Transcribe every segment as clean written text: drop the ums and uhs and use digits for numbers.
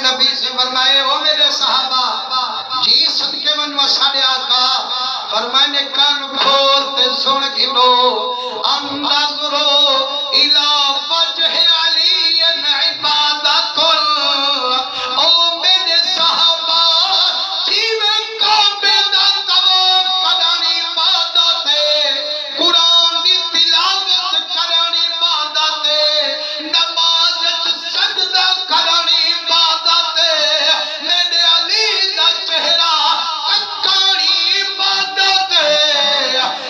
نبی سے فرمائے او میرے صحابہ جی صدقے منو ساڑے آقا فرمائے نے کان کھولتے سن گنو اندازرو الہ وجہ علی عبادت او میرے صحابہ جیوے کعبے دا طواف کرانی عبادت قرآن دی تلاوت کرانی عبادت نماز سجدہ کرانی عبادت میرے علی دا چہرہ تکانی عبادت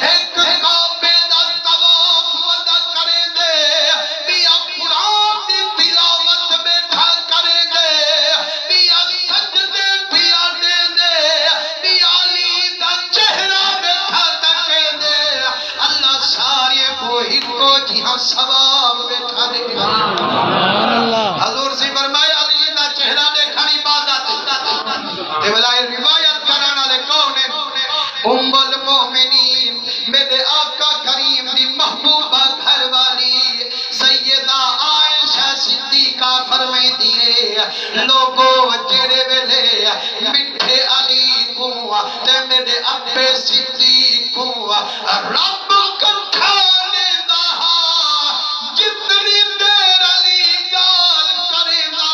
ایک کعبے دا طواف ودا کریں دے بیا قرآن دی تلاوت بیٹھا کریں دے بیا سجدے بیا دیں دے بیا علی دا چہرہ بیٹھا تکیں دے اللہ سارے کوئی کو جہاں ثواب بیٹھا دے حضور سے فرمائے علی دا چہرہ دیکھانی عبادت تے بلائے روایت کرانا لے کونے ام المومنین میرے آقا کریم دی محبوبہ گھر والی سیدہ عائشہ صدیقہ فرمائی دیئے لوگوں چہرے ویلے مٹھے علی کو تے میرے ابے صدیق کو رب کھانے دا جتنی دیر علی گال کرے دا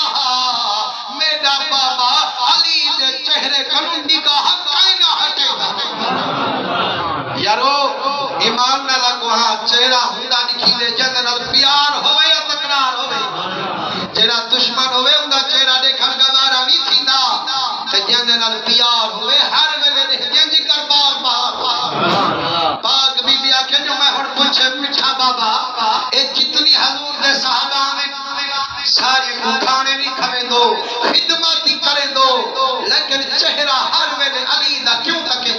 میرا بابا علی دے چہرے کنوں نگاہ کائنہ ہٹے دا یارو ایمان نہ لگو ہاں چہرہ ہوندا نکھی دے جنرل پیار ہوئے یا تکرار ہوئے چہرہ دشمن ہوئے ہوندا چہرہ دیکھن گوارا نہیں تھیندا تے جنرل پیار ہوئے ہر ویلے دے جنجی کر پاک بی بی آکے جو میں ہن پوچھے مٹھا بابا اے جتنی حضور دے صحابہ میں سارے کو کھانے نہیں کھویں دو خدماتی کریں دو لیکن چہرہ ہر ویلے علی دا کیوں تکے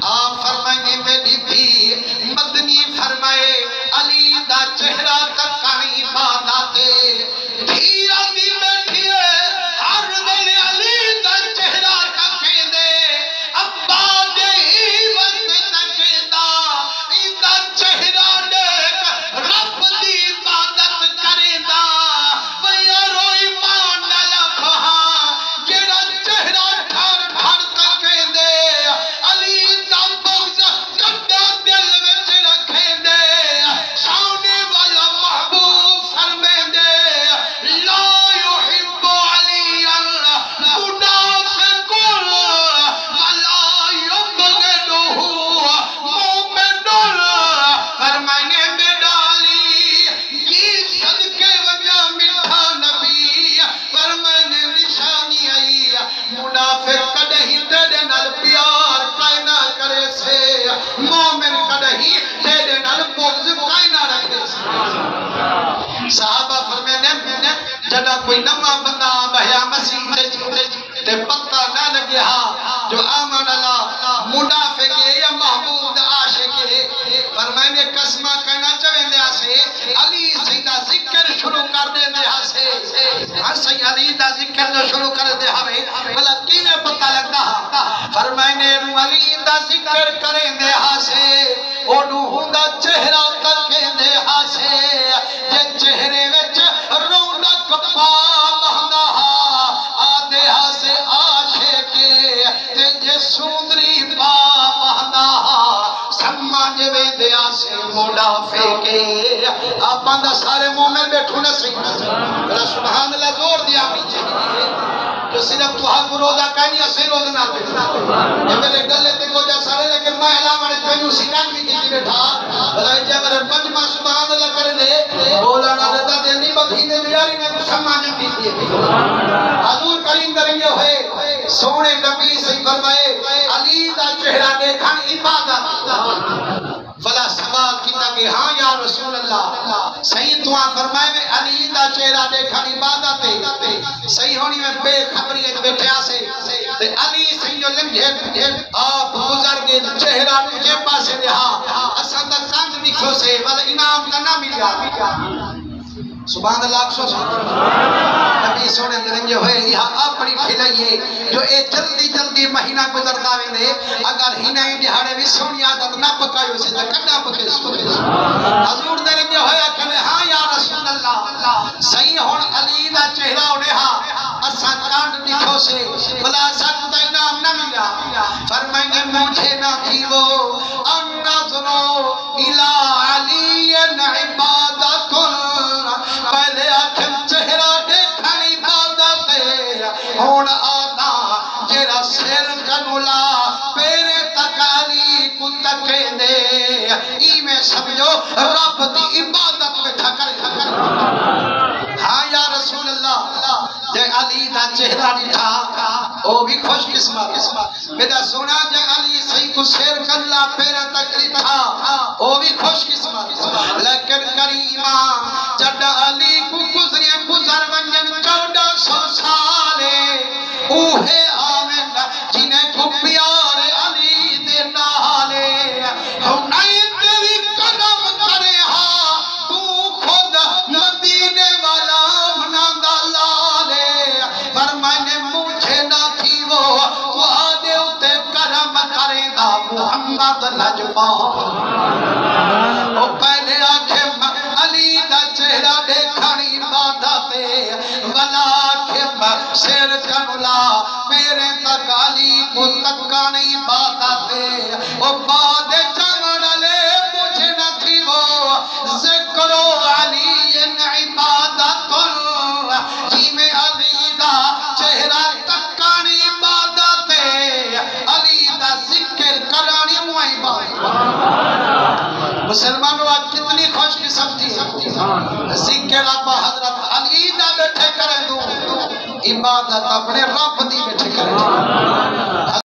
آپ فرمائیں میری بھی مدنی فرمائے علی دا چہرہ تکانی عبادت دھیرہ دی بیٹھئے ہر ویلے علی دا چہرہ تکیں دے ابا دے ہی وقت تکیں دا ایدہ چہرہ دیکھ رب دی عبادت کریں دا ویارو ایمان نہ لکھا جیڑا چہرہ ٹھار ٹھار تکیں دے علی دا بغض کدہ دل وچ رکھیں دے ساؤنے والا محبوب فرمیں دے لا يحب علی المنافق ولا يبغضه مومن فرمانے میں ڈالی یہ صدقے وجہ مٹھا نبی فرمانے نشانی آئی منافق کدہی تیرے نال پیار کائنہ کرے سے مومن کدہی تیرے نال بغض کائنہ رکھے سے صحابہ فرمانے جڑا کوئی نمہ بندہ بہیا مسیح تے پتہ نہ لگے ہاں جو آمن اللہ منافق یا محمود عاشق فرمانے قسمہ کہنا چویں دے آسے علی سیدہ ذکر شروع کر دے دے آسے ہاں علی دا ذکر جو شروع کر دے ہمیں بلا کینے پتہ لگتا فرمانے علی دا ذکر کریں دے آسے اوڈو ہوندا چہرہ تکیں دے آسے جے چہرے وچ رونق پا مہندا آدھے آسے آشے کے جے سوندری پا مہندا سمجھ وے دے آسے منافع کے آپ باندھا سارے مومن بیٹھو نہ سکتا سبحان اللہ زور دیا پیچھے جو صرف تو حق روزہ کہنی اسے روزہ نہ بیٹھا یہ میرے گلے تے کو جا سارے لیکن میں علامہ تینو سکان بھی کی بیٹھا بھلائی جا میرے مجمع سبحان اللہ کر دے بولا نہ دیتا دلی مدینے بیاری نے تو سمجھ بھی دیئے حضور کریم درنگے ہوئے سونے نبی سے فرمائے علی دا چہرہ دیکھن عبادت فلا سوال کیتا کہ ہاں یا رسول اللہ صحیح تو فرمائے میں علی دا چہرہ دیکھن عبادت صحیح ہونی میں بے خبری ایک بیٹھے آسے علی صحیح جو لمجھے آپ گزر گئے چہرہ مجھے پاسے رہا اصلا دا کاند دکھو سے والا انعام کا نہ ملیا سبحان اللہ اکسو نبی سونے درنجے ہوئے یہاں اپنی پھلائیے جو اے جلدی جلدی مہینہ گزر داویں دے اگر ہی نہیں دہاڑے بھی سونی عادت نہ پکایو سے تو کڈا پکے حضور درنجے ہوئے کہ ہاں یا رسول اللہ صحیح ہون علی دا چہرہ اڑے ہاں سے بلا سکتا انعام نہ ملا فرمائیں مجھے نہ تھی وہ النظرو الى علی عبادت پہلے آکھم چہرہ دیکھن عبادت ہون آدھا جیرا سر کنولا پیرے تکالی کو تکے دے ای میں سمجھو رب دی عبادت میں تھکر ہاں یا رسول اللہ جے علی دا چہرہ نٹھا او بھی خوش قسمت میرا سونا جے علی صحیح کو سیر کلا پیرا تکری تھا او بھی خوش قسمت لیکن کریمہ جڈ علی کو گزرے گزر ونجن 1400 سالے اوہے آمن جنہیں کو پیار علی دے نالے ہنائیں تیری قدم کرے ہاں تو خود مدینے والا مناندہ لالے فرمائنے مجھے نہ تھی وہ تو آدھے اتے کرم کرے دا محمد نجفہ او پہلے آنکھیں علی دا چہرہ دیکھانی عبادت ولا آنکھیں سیر کنولا میرے تک علی کو تکانی عبادت او بعد جنگن لے مجھے نہ تھی وہ ذکر علی عبادت جی میں علی دا چہرہ تکانی عبادت علی دا ذکر کرانی عبادت مسلمانوں آج کتنی خوش قسمتی ہے ذکر ابا حضرت علی دا بیٹھے کرے دوں عبادت اپنے رب